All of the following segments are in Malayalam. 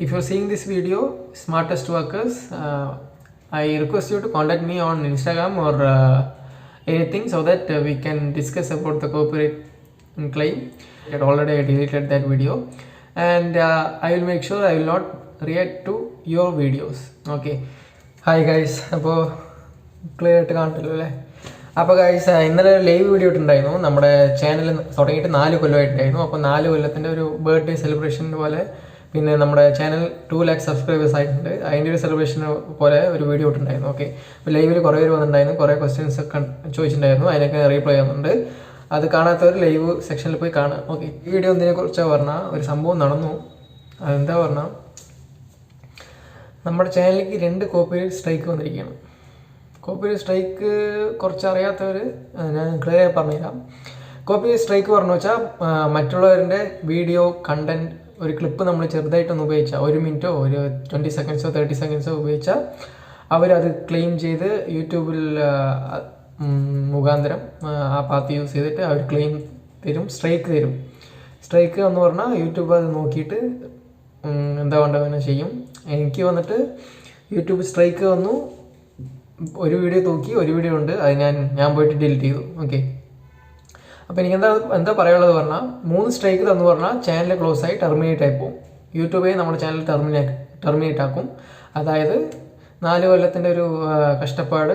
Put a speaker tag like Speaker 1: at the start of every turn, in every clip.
Speaker 1: If you're seeing this video, smartest workers, I request you to contact me on Instagram or anything so that we can discuss about the copyright claim. Already I deleted that video, and I will make sure I will not react to your videos. Okay. Hi guys. അപ്പോൾ ക്ലിയർ ആയിട്ട് കാണത്തില്ലോ അല്ലേ? അപ്പോൾ ഗൈസ്, ഇന്നലെ ഒരു ലൈവ് വീഡിയോ ഇട്ടുണ്ടായിരുന്നു. നമ്മുടെ ചാനൽ തുടങ്ങിയിട്ട് 4 കൊല്ലമായിട്ടുണ്ടായിരുന്നു. അപ്പോൾ 4 കൊല്ലത്തിൻ്റെ ഒരു ബർത്ത്ഡേ സെലിബ്രേഷൻ പോലെ, പിന്നെ നമ്മുടെ ചാനൽ 2 lakh സബ്സ്ക്രൈബേഴ്സ് ആയിട്ടുണ്ട്. അതിൻ്റെ ഒരു സെലിബ്രേഷൻ പോലെ ഒരു വീഡിയോ ഇട്ടുണ്ടായിരുന്നു. ഓക്കെ. അപ്പോൾ ലൈവിൽ കുറേ പേര് വന്നിട്ടുണ്ടായിരുന്നു, കുറേ ക്വസ്റ്റ്യൻസ് ഒക്കെ ചോദിച്ചിട്ടുണ്ടായിരുന്നു. അതിനൊക്കെ റീപ്ലൈ ചെയ്യുന്നുണ്ട്. അത് കാണാത്തവർ ലൈവ് സെക്ഷനിൽ പോയി കാണാം. ഓക്കെ. ഈ വീഡിയോ എന്തിനെക്കുറിച്ചാണ് പറഞ്ഞാൽ, ഒരു സംഭവം നടന്നു. അതെന്താ പറഞ്ഞാൽ, നമ്മുടെ ചാനലിലേക്ക് 2 കോപ്പിറൈറ്റ് സ്ട്രൈക്ക് വന്നിരിക്കുകയാണ്. കോപ്പിറൈറ്റ് സ്ട്രൈക്ക് കുറച്ച് അറിയാത്തവർ ഞാൻ ക്ലിയർ പറഞ്ഞുതരാം. കോപ്പിറൈറ്റ് സ്ട്രൈക്ക് പറഞ്ഞു വെച്ചാൽ, മറ്റുള്ളവരുടെ വീഡിയോ കണ്ടൻറ്റ് ഒരു ക്ലിപ്പ് നമ്മൾ ചെറുതായിട്ടൊന്ന് ഉപയോഗിച്ചാൽ, 1 മിനിറ്റോ ഒരു 20 സെക്കൻഡ്സോ 30 സെക്കൻഡ്സോ ഉപയോഗിച്ചാൽ അവരത് ക്ലെയിം ചെയ്ത് യൂട്യൂബിൽ മുഖാന്തരം ആ പാത്ത് യൂസ് ചെയ്തിട്ട് അവർ ക്ലെയിം തരും, സ്ട്രൈക്ക് തരും. സ്ട്രൈക്ക് എന്ന് പറഞ്ഞാൽ യൂട്യൂബ് അത് നോക്കിയിട്ട് എന്താ വേണ്ടവനെ ചെയ്യും. എനിക്ക് വന്നിട്ട് യൂട്യൂബ് സ്ട്രൈക്ക് വന്നു, ഒരു വീഡിയോ തൂക്കി, ഒരു വീഡിയോ ഉണ്ട്, അത് ഞാൻ പോയിട്ട് ഡിലീറ്റ് ചെയ്തു. ഓക്കെ. അപ്പോൾ എനിക്ക് എന്താ പറയാനുള്ളത് പറഞ്ഞാൽ, 3 സ്ട്രൈക്ക് തന്നു പറഞ്ഞാൽ ചാനൽ ക്ലോസ് ആയി ടെർമിനേറ്റ് ആയി പോകും. യൂട്യൂബേ നമ്മുടെ ചാനൽ ടെർമിനേറ്റ് ആക്കും. അതായത് 4 കൊല്ലത്തിൻ്റെ ഒരു കഷ്ടപ്പാട്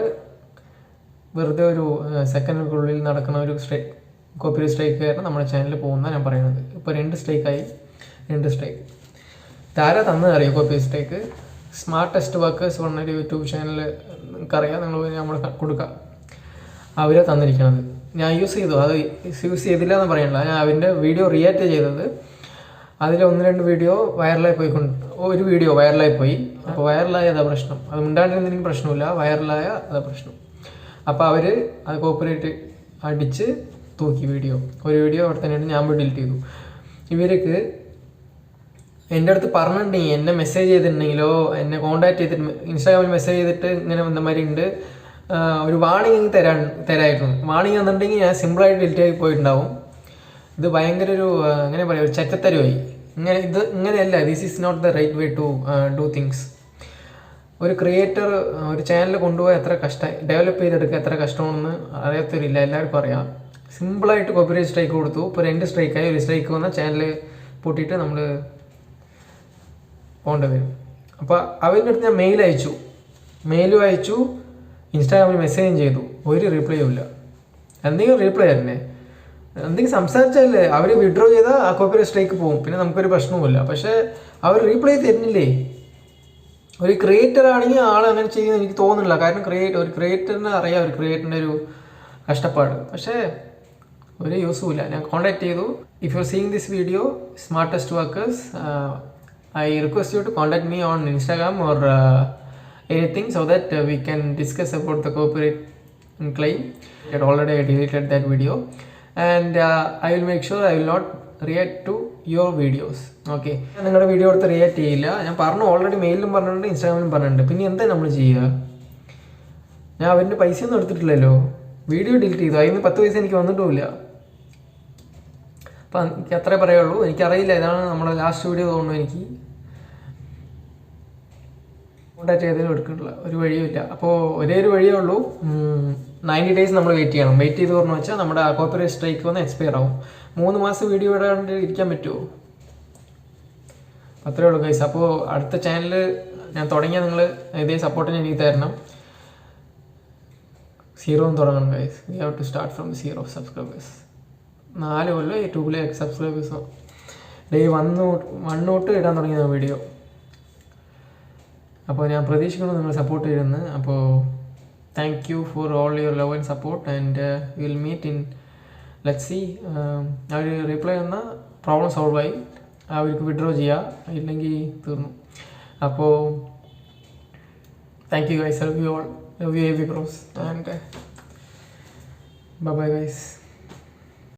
Speaker 1: വെറുതെ ഒരു സെക്കൻഡുകൾക്കുള്ളിൽ നടക്കുന്ന ഒരു കോപ്പിറൈറ്റ് സ്ട്രൈക്ക് കാരണം നമ്മുടെ ചാനലിൽ പോകുന്ന ഞാൻ പറയുന്നത്. ഇപ്പോൾ 2 സ്ട്രൈക്കായി. 2 സ്ട്രൈക്ക് ഇതാരാ തന്നത് അറിയോ? കോപ്പിറൈറ്റ് സ്ട്രൈക്ക് സ്മാർട്ടസ്റ്റ് വർക്കേഴ്സ് പറഞ്ഞൊരു യൂട്യൂബ് ചാനൽ നിങ്ങൾക്കറിയാം, നിങ്ങൾ നമ്മൾ കൊടുക്കാം. അവരെ തന്നിരിക്കുന്നത് ഞാൻ യൂസ് ചെയ്തു. അത് യൂസ് ചെയ്തില്ല എന്ന് പറയണില്ല, ഞാൻ അവൻ്റെ വീഡിയോ റിയാക്ട് ചെയ്തത്. അതിൽ 1-2 വീഡിയോ വൈറലായി ഒരു വീഡിയോ വൈറലായി പോയി. അപ്പോൾ വൈറലായ അതാ പ്രശ്നം. അത് ഉണ്ടാണ്ടിരുന്നെങ്കിൽ പ്രശ്നമില്ല, വൈറലായ അതാ പ്രശ്നം. അപ്പോൾ അവർ അത് കോപ്പിറൈറ്റ് അടിച്ച് തൂക്കി വീഡിയോ. ഒരു വീഡിയോ അവിടെ തന്നെയാണ്, ഞാൻ പോയി ഡിലീറ്റ് ചെയ്തു. ഇവർക്ക് എൻ്റെ അടുത്ത് പറഞ്ഞിട്ടുണ്ടെങ്കിൽ, എന്നെ മെസ്സേജ് ചെയ്തിട്ടുണ്ടെങ്കിലോ, എന്നെ കോൺടാക്ട് ചെയ്തിട്ട് ഇൻസ്റ്റാഗ്രാമിൽ മെസ്സേജ് ചെയ്തിട്ട് ഇങ്ങനെ ഇന്നമാതിരി ഉണ്ട്, ഒരു വാണിംഗ് തരായിരുന്നു. വാണിംഗ് വന്നിട്ടുണ്ടെങ്കിൽ ഞാൻ സിമ്പിളായിട്ട് ഡിലീറ്റ് ആയി പോയിട്ടുണ്ടാവും. ഇത് ഭയങ്കര ഒരു എങ്ങനെ പറയുക, ഒരു ചെറ്റത്തരമായി. ഇങ്ങനെയല്ല, this is not the right way to do things. ഒരു ക്രിയേറ്റർ ഒരു ചാനൽ കൊണ്ടുപോയി എത്ര കഷ്ടം, ഡെവലപ്പ് ചെയ്തെടുക്കുക എത്ര കഷ്ടമാണെന്ന് അറിയാത്തവരില്ല, എല്ലാവർക്കും അറിയാം. സിമ്പിളായിട്ട് കോപ്പിറൈറ്റ് സ്ട്രൈക്ക് കൊടുത്തു. ഇപ്പോൾ 2 സ്ട്രൈക്കായി. ഒരു സ്ട്രൈക്ക് വന്നാൽ ചാനൽ പൂട്ടിയിട്ട് നമ്മൾ പോകേണ്ടി വരും. അപ്പോൾ അവരുടെ അടുത്ത് ഞാൻ മെയിലും അയച്ചു, ഇൻസ്റ്റാഗ്രാമിൽ മെസ്സേജും ചെയ്തു. ഒരു റിപ്ലൈയും ഇല്ല. എന്തെങ്കിലും റിപ്ലൈ തരണേ, എന്തെങ്കിലും സംസാരിച്ചാലേ. അവർ വിഡ്രോ ചെയ്താൽ ആ കോപ്പിറൈറ്റ് സ്ട്രൈക്ക് പോകും, പിന്നെ നമുക്കൊരു പ്രശ്നവുമില്ല. പക്ഷേ അവർ റീപ്ലൈ തരുന്നില്ലേ. ഒരു ക്രിയേറ്റർ ആണെങ്കിൽ അങ്ങനെ ചെയ്യുന്നത് എനിക്ക് തോന്നുന്നില്ല. കാരണം ഒരു ക്രിയേറ്ററിനെ അറിയാം, ഒരു ക്രിയേറ്ററിൻ്റെ ഒരു കഷ്ടപ്പാട്. പക്ഷേ ഒരു യൂസും ഇല്ല. ഞാൻ കോൺടാക്ട് ചെയ്തു. If you are seeing this video, smartest workers, I request you to contact me on Instagram or anything so that we can discuss about the copyright claim. Already I deleted that video, and I will make sure I will not react to your videos. Okay. നിങ്ങളുടെ വീഡിയോ എടുത്ത് റിയാക്ട് ചെയ്യില്ല. ഞാൻ പറഞ്ഞു, ഓൾറെഡി മെയിലും പറഞ്ഞിട്ടുണ്ട്, ഇൻസ്റ്റാഗ്രാമിലും പറഞ്ഞിട്ടുണ്ട്. പിന്നെ എന്താ നമ്മൾ ചെയ്യുക? ഞാൻ അവൻ്റെ പൈസയൊന്നും എടുത്തിട്ടില്ലല്ലോ, വീഡിയോ ഡിലീറ്റ് ചെയ്തു. അതിന് 10 പൈസ എനിക്ക് വന്നിട്ടുമില്ല. അപ്പം എനിക്ക് അത്രേ പറയുള്ളൂ. എനിക്കറിയില്ല, ഇതാണ് നമ്മുടെ ലാസ്റ്റ് വീഡിയോ തോന്നുന്നു. എനിക്ക് കോൺടാക്ട് ചെയ്തതിനും എടുക്കുന്നില്ല, ഒരു വഴിയുമില്ല. അപ്പോൾ ഒരേ ഒരു വഴിയേ ഉള്ളൂ, 90 days നമ്മൾ വെയിറ്റ് ചെയ്യണം. വെയിറ്റ് ചെയ്ത് പറഞ്ഞു വെച്ചാൽ നമ്മുടെ കോപ്പിറൈറ്റ് സ്ട്രൈക്ക് വന്ന് എക്സ്പയർ ആവും. 3 മാസം വീഡിയോ ഇടാണ്ട് ഇരിക്കാൻ പറ്റുമോ? അത്രേ ഉള്ളൂ ഗൈസ്. അപ്പോൾ അടുത്ത ചാനൽ ഞാൻ തുടങ്ങിയാൽ നിങ്ങൾ ഇതേ സപ്പോർട്ടിന് എനിക്ക് തരണം. 0 തുടങ്ങണം guys. We have to start from 0 subscribers. 4 കൊല്ലം 2 lakh സബ്സ്ക്രൈബേഴ്സോ. ഡേ 1 തൊട്ട് ഇടാൻ തുടങ്ങിയ വീഡിയോ. അപ്പോൾ ഞാൻ പ്രതീക്ഷിക്കുന്നു നിങ്ങൾ സപ്പോർട്ട് ചെയ്യുമെന്ന്. അപ്പോൾ thank you for all your love and support, and will meet in let's see. അവർ റിപ്ലൈ തന്നാൽ പ്രോബ്ലം സോൾവ് ആയി, അവർക്ക് വിഡ്രോ ചെയ്യുക, ഇല്ലെങ്കിൽ തീർന്നു. അപ്പോൾ thank you guys, love you all, love you AV bros, and bye bye guys.